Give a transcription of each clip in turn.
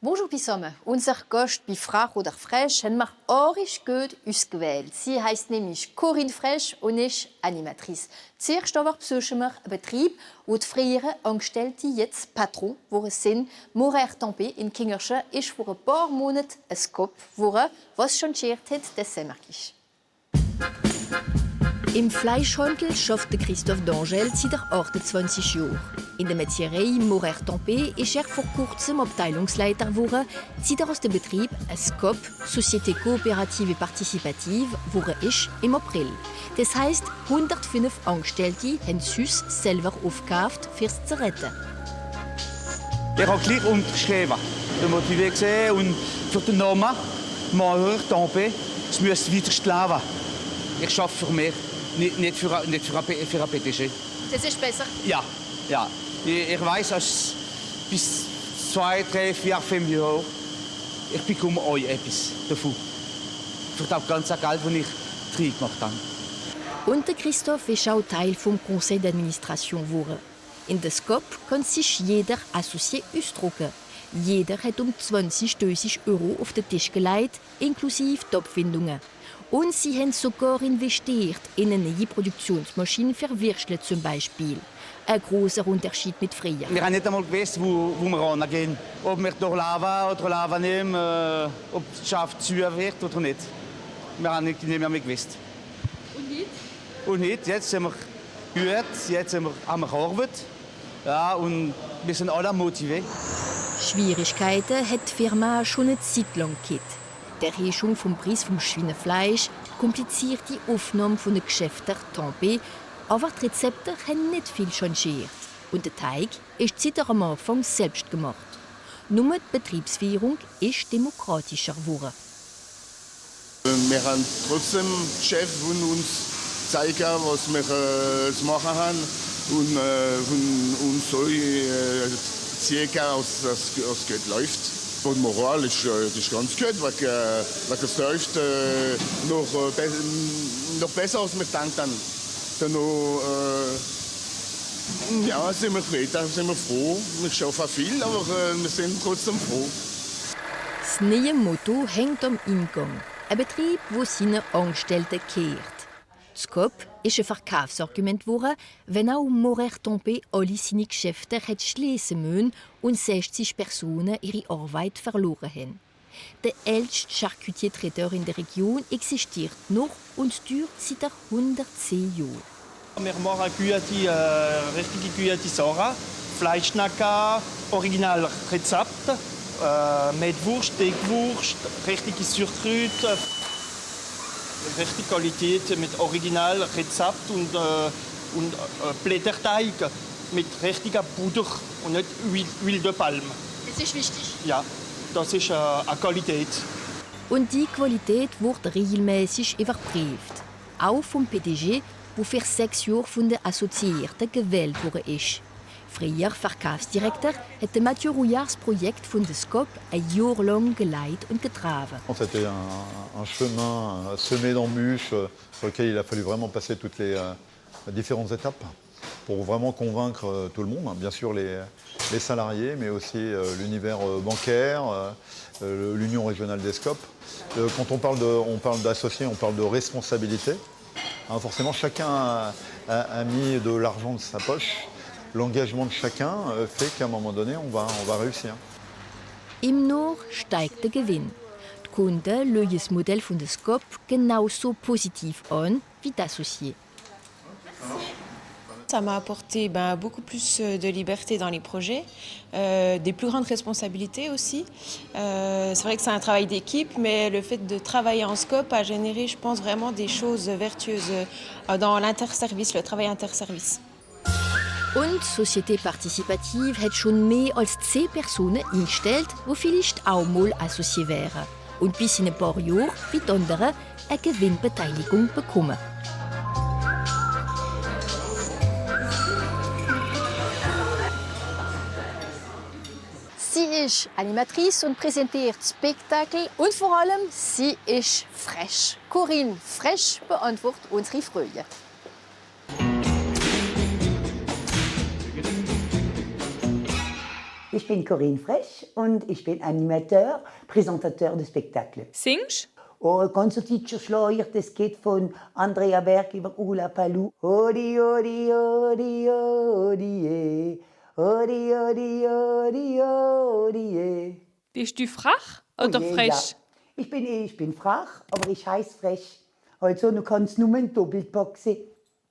Bonjour zusammen. Unser Gast bei Frach oder Fresh haben wir arisch gut ausgewählt. Sie heisst nämlich Corinne Fresh und ist Animatrice. Zuerst aber besuchen wir einen Betrieb, wo die früheren Angestellten jetzt Patron geworden sind. Morer Tempé in Kingerschen ist vor ein paar Monaten ein Skop geworden, was schon geschert hat, das sehen wir gleich. Im Fleischhandel schafft Christophe D'Angel seit 28 Jahren. In der Metzgerei Morer Tempé ist vor kurzem Abteilungsleiter geworden, seit aus dem Betrieb ein SCOP, Société Coopérative et Participative, geworden ist im April. Das heisst, 105 Angestellte haben Süß selber aufgekauft, fürs zu retten. Ich habe gleich unterschrieben, den motiviert gesehen und für den Namen Morer Tempé, es müsste weiter leben. Ich arbeite für mich, nicht für ein PTG. Das ist besser? Ja, ja. Ich weiß, dass bis 2, 3, 4, 5 Jahre ich bekomme euch etwas davon. Für das ganze Geld, das ich drin gemacht habe. Und der Christophe ist auch Teil des Conseil d'Administration geworden. In der SCOP kann sich jeder Associé ausdrucken. Jeder hat 20.000 € auf den Tisch gelegt, inklusive Topfindungen. Und sie haben sogar investiert in eine neue Produktionsmaschine für Würstle zum Beispiel. Ein großer Unterschied mit früher. Wir haben nicht einmal gewusst, wo wir hingehen. Ob wir durchlaufen oder laufen nicht, ob es Schaft zu wird oder nicht. Wir haben nicht mehr gewusst. Und jetzt? Und jetzt sind wir gut, jetzt haben wir gearbeitet. Ja, und wir sind alle motiviert. Schwierigkeiten hat die Firma schon eine Zeit lang gehabt. Die Erhöhung vom Preis vom Schweinefleisch kompliziert die Aufnahme von den Geschäften Tempé, aber die Rezepte haben nicht viel changiert. Und der Teig ist seit am Anfang selbst gemacht. Nur die Betriebsführung ist demokratischer geworden. Wir haben trotzdem Chef, der uns zeigt, was wir zu machen haben und uns so zeigen, dass es gut läuft. Und die Moral ist ganz gut, weil es läuft noch besser, als wir gedacht haben. Dann ja, sind wir weiter, sind wir froh. Wir schaffen viel, aber wir sind trotzdem froh. Das neue Motto hängt am Eingang. Ein Betrieb, wo seine Angestellten kehrt. Das SCOP ist ein Verkaufsargument geworden, wenn auch Morer Tempé alle seine Geschäfte hat schließen müssen und 60 Personen ihre Arbeit verloren haben. Der älteste Charcutier-Traiteur in der Region existiert noch und dürrt seit 110 Jahren. Wir machen richtige gute Sachen. Fleischnacken, original Rezept, mit Wurst, Teigwurst, richtige Surkrüte. Richtige Qualität mit original Rezept und Blätterteig mit richtiger Puder und nicht Huile de Palme. Das ist wichtig. Ja, das ist eine Qualität. Und die Qualität wird regelmäßig überprüft. Auch vom PDG, der für 6 Jahre von den Assoziierten gewählt wurde. Früher Verkaufsdirektor hat Mathieu Rouillard das Projekt von der SCOP ein Jahr lang geleitet und getragen. C'était un chemin semé d'embûches sur lequel il a fallu vraiment passer toutes les différentes étapes pour vraiment convaincre tout le monde, bien sûr les salariés, mais aussi l'univers bancaire, l'Union régionale des SCOP. Quand on parle d'associés, on parle de responsabilité. Forcément, chacun a mis de l'argent de sa poche. L'engagement de chacun fait qu'à un moment donné, on va réussir. Im Nord steigt der Gewinn. Die Kunden schauen das Modell von der SCOP genauso positiv an wie die Associés. Ça m'a apporté beaucoup plus de liberté dans les projets, des plus grandes responsabilités aussi. C'est vrai que c'est un travail d'équipe, mais le fait de travailler en SCOP a généré, je pense, vraiment des choses vertueuses dans l'interservice, le travail interservice. Und die Société Participative hat schon mehr als 10 Personen eingestellt, die vielleicht auch mal Associé wären. Und bis in ein paar Jahren, wie die anderen, eine Gewinnbeteiligung bekommen. Sie ist Animatrice und präsentiert Spektakel und vor allem sie ist fresh. Corinne Fresh beantwortet unsere Fragen. Ich bin Corinne Frech und ich bin Animateur, Präsentateur de Spectacle. Singst? Oh, ganz so deutscher Schlager, das geht von Andrea Berg über Ulla Palou. Odi, odi, odi, odi, eh. Odi, odi, odi, odi, eh. Bist du frech oder Oh je, frech? ja. Ich bin frech, aber ich heiße Frech. Also, du kannst nur einen Doppelpack sehen.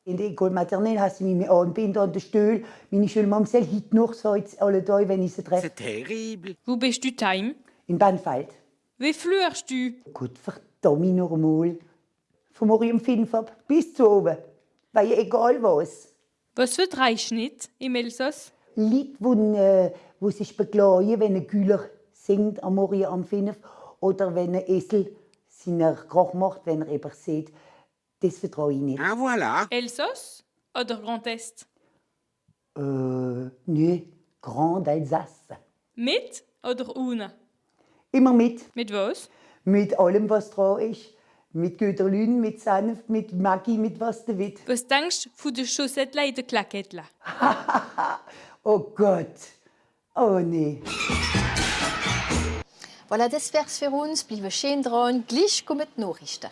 In der École maternelle hast du mich angebunden an den Stuhl. Meine schöne Mamsell heute noch so jetzt alle Tage, wenn ich sie treffe. C'est terrible. Wo bist du daheim? In Bannfeld. Wie flüchst du? Gut, verdammt normal. Vom Morgen um 5 ab bis zu oben. Weil egal was. Was für drei Schnitt im Elsass? Leute, die sich beklagen, wenn ein Güler singt am Morgen um 5 oder wenn ein Esel seinen Krach macht, wenn er jemanden sieht. Das vertraue ich nicht. Ah, voilà. Elsass oder Grand Est? Nee, Grand Alsace. Mit oder ohne? Immer mit. Mit was? Mit allem, was dran ist. Mit Göderlün, mit Sanft, mit Maggi, mit was du willst. Was denkst du von den Chaussettchen in den Klakettchen? Oh Gott. Oh nee. Voilà, das wär's für uns. Bleibe schön dran. Gleich kommen die Nachrichten.